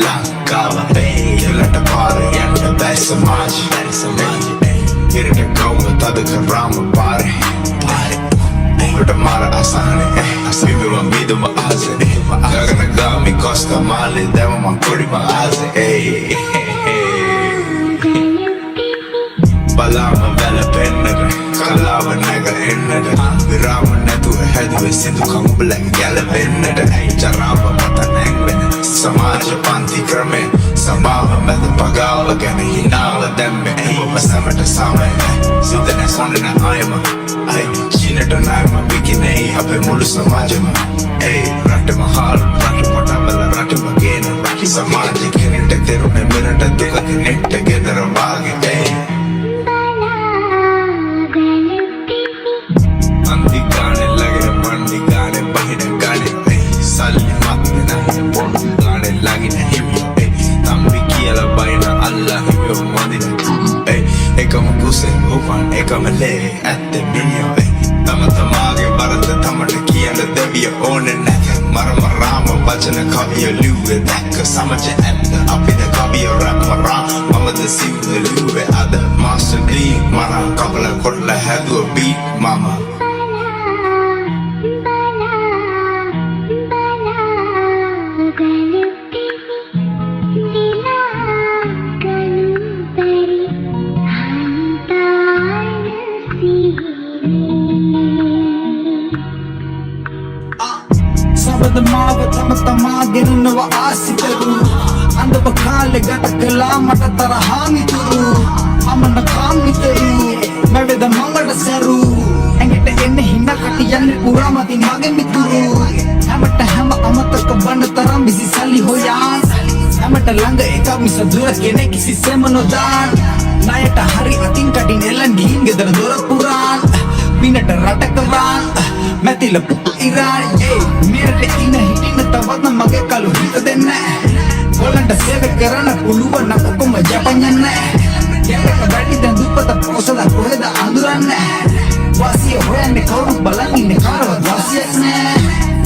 ලංකාව එලට පාර යන්න බෑ සමාජ ඉරට කවුම තද කරාම පාරේ උඹට මාර අසානේ විදුම විදුම ආසේ ගගන ගාමි කොස්තා මාලේ දැම මං කොඩිම ආසේ බලාම වැලපෙන්නට කලාව නැග එන්නට විරාම නැතුව හැදුවේ සිදු කම්බලක් ගැලපෙන්නට ජරාව මත නැංවෙන සමාජ පන්ති ක්‍රමේ සභාව මැද පගාව ගැන හිනාව දැම්මේ ඔබ සැමට සමය සිතන කොන්නන අයම චීනට නෑම විකිනේ අපේ මුළු සමාජම රටම හාල් රට පටවල රටම ගේන සමාජ කෙනෙට තෙරුණ මෙරට දුක කෙනෙට ගෙදර වාගේ Andi gaane lagina mandi gaane bahina gaane salli matna bondi gaane lagina himmi tambi kiyala bayna Allah himmi madina ekam kuse upan ekam le atte minyo tama tamage barata tamata kiyala deviya one nath marama bachana kaviya luwe dakka samaje atta apida kaviya ramara mama the sivu luwe ada master d mara kabla kotla hadu beat mama ತಮಾಗೆನ್ನುವ ಆಸಿತರು ಅಂದವ ಕಾಲೆ ಗತಕಲ ಮಠ ತರ ಹಾಮಿತರು ಅಮ್ಮನ ಕಾಮಿತರು ನಡೆದ ಮಂಗಳ ಸರು ಎಂಗೆಟ ಎಣ್ಣೆ ಹಿಂಡ ಕಟ್ಟಿ ಎಣ್ಣೆ ಪುರಾಮತಿ ಮಾಗೆ ಮಿತರು ಹೆಮಟ ಹೆಮ ಅಮತಕ ಬಂಡ ತರ ಬಿಸಿ ಸಲಿ ಹೋಯ ಹೆಮಟ ಲಂಗ ಏಕ ಮಿಸ ದೂರ ಕೆನೆ ಕಿಸಿ ಸೆಮನೋ ದಾನ್ ನಾಯಟ ಹರಿ ಅತಿನ್ ಕಟಿನ್ ಎಲ್ಲನ್ ಹಿಂಗೆ ದರ ದೂರ ಪುರಾನ್ පිනට රටකවාන් මැතිල පුතු ඉරාන් මෙරට ඉන හිටින තවත් මගේ කලු හිත දෙන්න කොලන්ට සේව කරන්න පුළුවන් ඔක්කොම ජපඤ්ඤන්න යකට වැඩි දැන් දුප්පත පොසද කොහෙද අඳුරන්න වාසිය හොයන්නේ කවුරු බලන් ඉන්නේ කාටවත් වාසියක් නෑ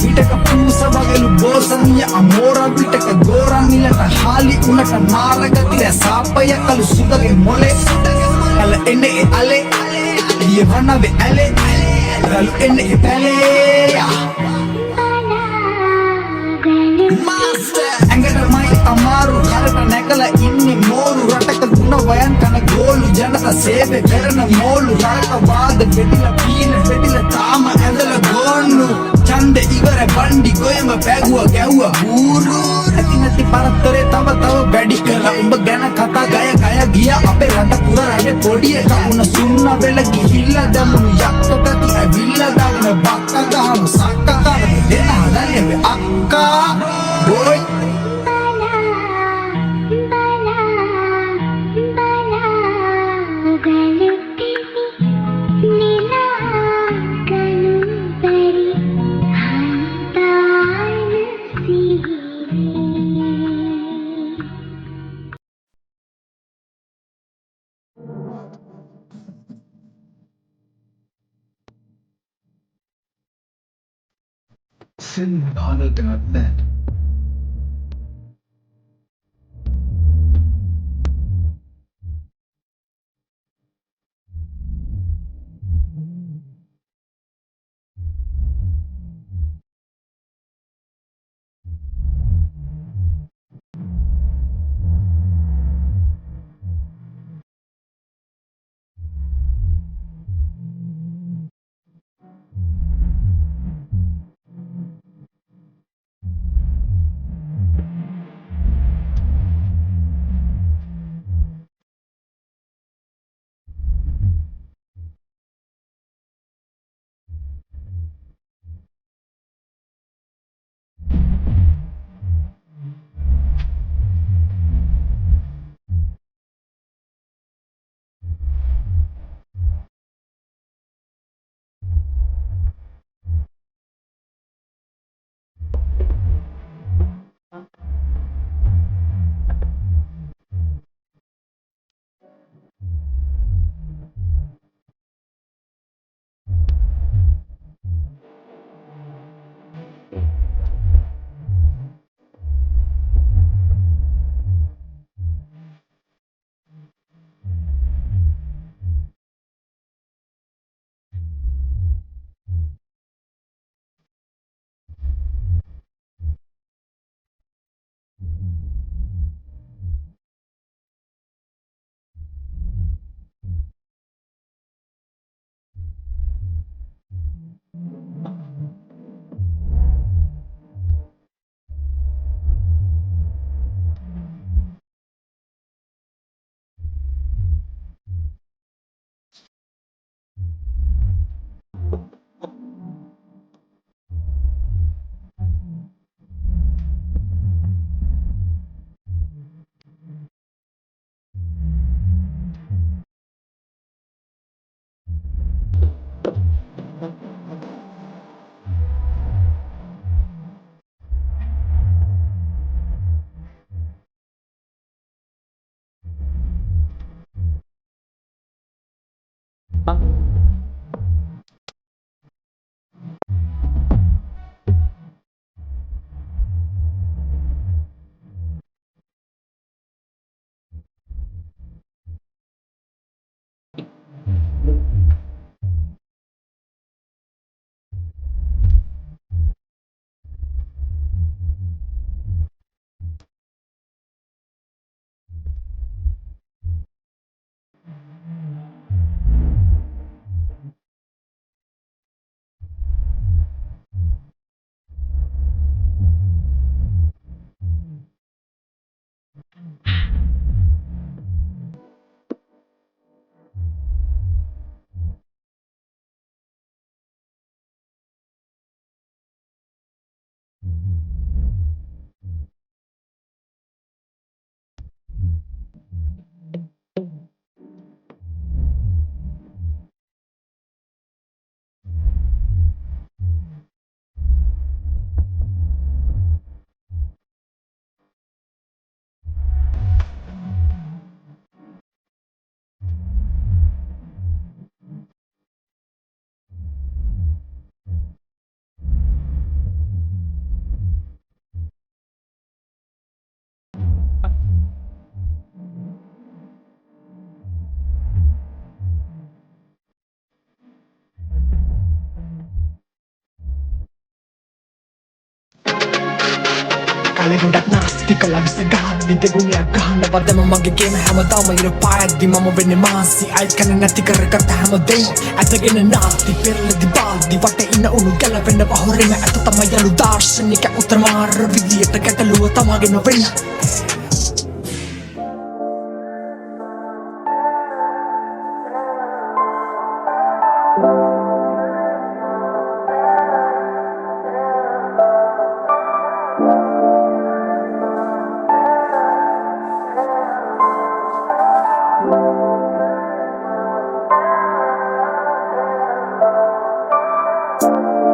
විටක පූස වගේලු බෝසනිය අමෝරා විටක ගෝරා මිලට හාලි උනට මාරගතිය සාපය කලු සුදගේ මොලේ කල එන්නේ අලේ Dia mana be ale lalu ene pele master angada mai amaru karata nakala inni moru rataka guna wayan kana golu janata seve karana molu raka vaada bedila pina bedila tama andala gonu chande igare bandi goyama paguwa gawa buru nati parattore tava badi kala umba gana katha gaya gaya giya ape rata pura rade podi eka una sunna vela gihilla damunu yakka gati avilla dagna bakka gamu sakka gana dena hadane be akka boy Sin other than that. කලෙගොඩක් නාස්ති කලා විසගහන් නිදගුණයක් ගහන්න වදම මගේගේම හැමදාම ඉර පායද්දි මම වෙන්නේ මාසි අයිත් කන නැති කරගත්ත හැමදේම ඇතගෙන නාති පෙරලදි බාල්දි වට ඉන්න උණු ගැලවෙන්න පහොරෙම ඇත තමයි යලු දාර්ශනික උත්තරමාර විදියට ගැටලුව තමාගෙන වෙන්න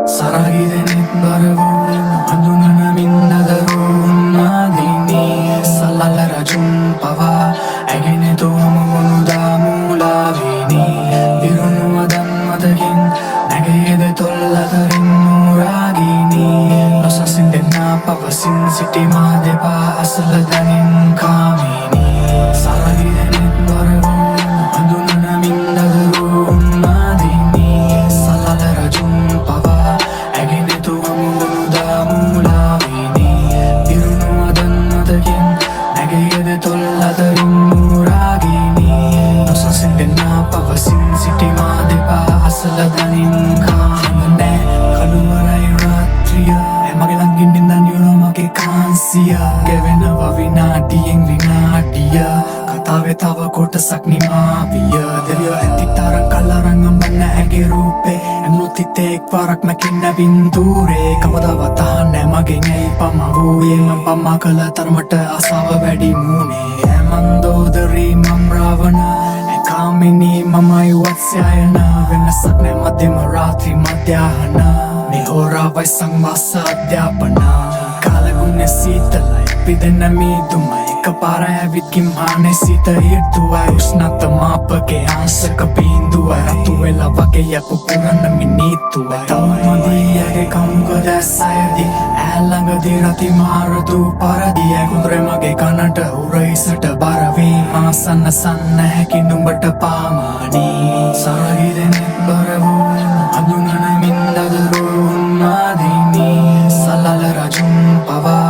සරහිරෙනෙක් බරවුන් හඳුනනමින් නදරුන් මාදිනි සල්ලල රජුන් පවා ඇගෙනෙතුවම වුණුදා මූලාවිනි විරුණු අදන් මතකින් නැගේද තොල් අතරින් නූරාගිනි නොසසින් දෙන්නා පවසින් සිටි මා දෙපා අසල දැනින් කාමිනි සරහිරෙනෙක් බරවුන් හඳුනනමින් නදරුන් මාදිනි සල්ලල රජුන් පවා තොල් අතරින් මූරාගිනි නොසසින් දෙන්නා පවසින් සිටි මා දෙපා අසල දනින් කාමනෑ කළුවරයි රාත්‍රිය හැමගේ ළඟින් නින්දන් යුණු මගේ කාන්සිය ගෙවෙනව විනාඩියෙන් විනාඩිය කතාවේ තව කොටසක් නිමාවිය දෙවියෝ ඇති තරම් කලරන් අඹන්න ඇගේ රූපේ ඇමුණුත් හිතේ එක් වරක් මැකින්න බින්දුරේ කවදාවත් අහන්නේ මගෙන් ඇයි පමා වූයේ මං පමා කළ තරමට ආසාව වැඩි මුනේ ඇමන්දෝදරී මම් රාවණ ඇකාමිනී මමයි වත්ස්යායන වෙනසක් නෑ මධ්‍යම රාත්‍රී මධ්‍යාහන මේ හෝරාවයි සංවාස අධ්‍යාපන කාලගුණ සීතලයි පිදෙන මීදුමයි එකපාර ඇවිත් කිම්හානේ සිත ඉර්තුවයි උෂ්ණත මාපගේ ආංශක බිඳුවයි රතු වෙලා වගේ යපු පුරන්න මිනිත්තුවයි තවමදී ඇගේ කමුග දැස්සයදී ඈළඟදී රති මාරදු පරදී ඇගුන්දරේ මගේ කනට උරයිසට බරවී මාසන්න සන්න හැකි නුඹට පාමානී සරහිරෙනෙක් බරවුන් හඳුනනමින් දදරුන් මාදිනී සල්ලල රජුන් පවා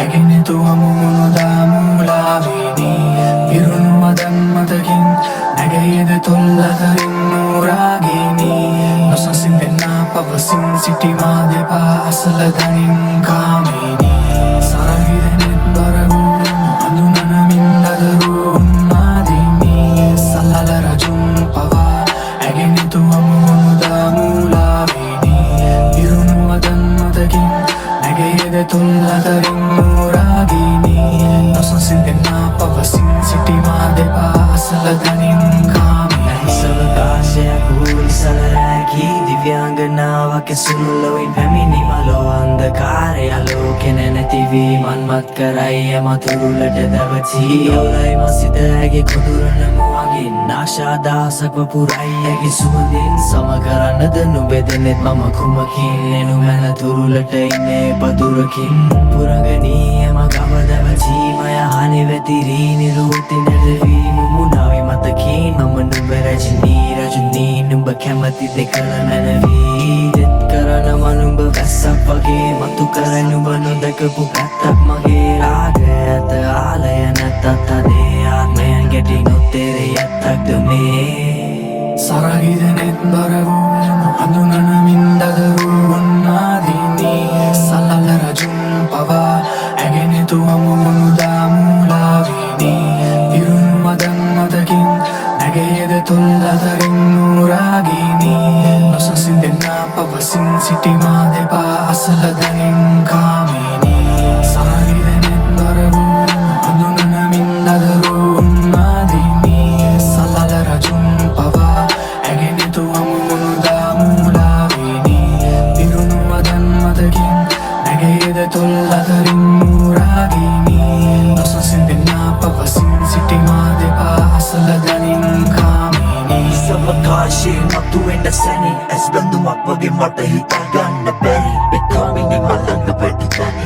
ඇගෙනෙතුවම වුණුදා මූලාවිනි විරුණු අදන් මතකින් නැගේද තොල් අතරින් නූරාගිනි නොසසින් දෙන්නා පවසින් සිටි මා දෙපා අසල දනින් කාමිනි සරහිරෙනෙක් බරවුන් හඳුනනමින් දදරුන් මාදිනී සල්ලල රජුන් පවා ඇගෙනෙතුවම වුණුදා මූලාවිනි විරුණු අදන් මතකින් නැගේද තොල් අතරින් නූරාගිනි නොසසින් දෙන්නා පවසින් සිටි මා දෙපා අසල දනින් කාමිනි සවකාශයක් වූ සලරැකි දිව්‍යාංගනාවක් සුළුලොවින් පැමිණි මලෝ අන්ධකාරය ආලෝකෙ නැතිවී මන්මත් කරයි යමතුරුලට දවති ඔලයි මසිත ඇගේ කුදුරන මුවගේ සුවඳින් නාශාදාසක්ව පුරයියගේ සුවඳින් සමකරන්නද නුබෙදනෙත් මම කුමකින් එනු මැන තුරුලට ඉන්නේ පදුරකින් පුරගනීයම ගවදව ජීමය හනි වැතිරී නිරූති නැටවීම මුණාවේ මතකින් මම නුඹ රජනී නුඹ කැමති දෙකල මැනවී දෙත් කරන මනුඹ වැස්සක් වගේ මතු කර නුඹ නොදකපු පැත්තක් මගේ රාගය ඇත ආලය නැතත් අදේ ආත්මයන් ගැටි නොත්තේරේ ඇත්තක්ද මේ සරගිදනෙත් බරවූ හඳුනනමින් දදරූ ඔන්නාදීනී සල්ලල රජුන් පවා ඇගෙනෙතු අමුමුණුදා මූලාවීනී ඉරුණු මදන් මතකින් නැගේද තුල් අතරින් නූරාගීනී නොසසින් දෙන්නා පවසින් සිටිමා දෙපා අසල දැනින් කාමීනී සරගිදනෙත් බරවූ හඳුනනමින් දදරූ ඔන්නාදීනී සල්ලල රජුන් පවා ඇගෙනෙතු අමුමුණුදා මූලාවීනී ඉරුණු මදන් මතකින් නැගේද තුල් අතරින් නූරාගීනී නොසසින් දෙන්නා පවසින් සිටිමා දෙපා අසල දැනින් කාමීනී සමකාශයෙන් මතුවෙන්න සැනි ඇස් බැඳුමක් වගේ මට හිතා ගන්න බැරි බෙකාමිනි මල්ලන්න පැටි තනි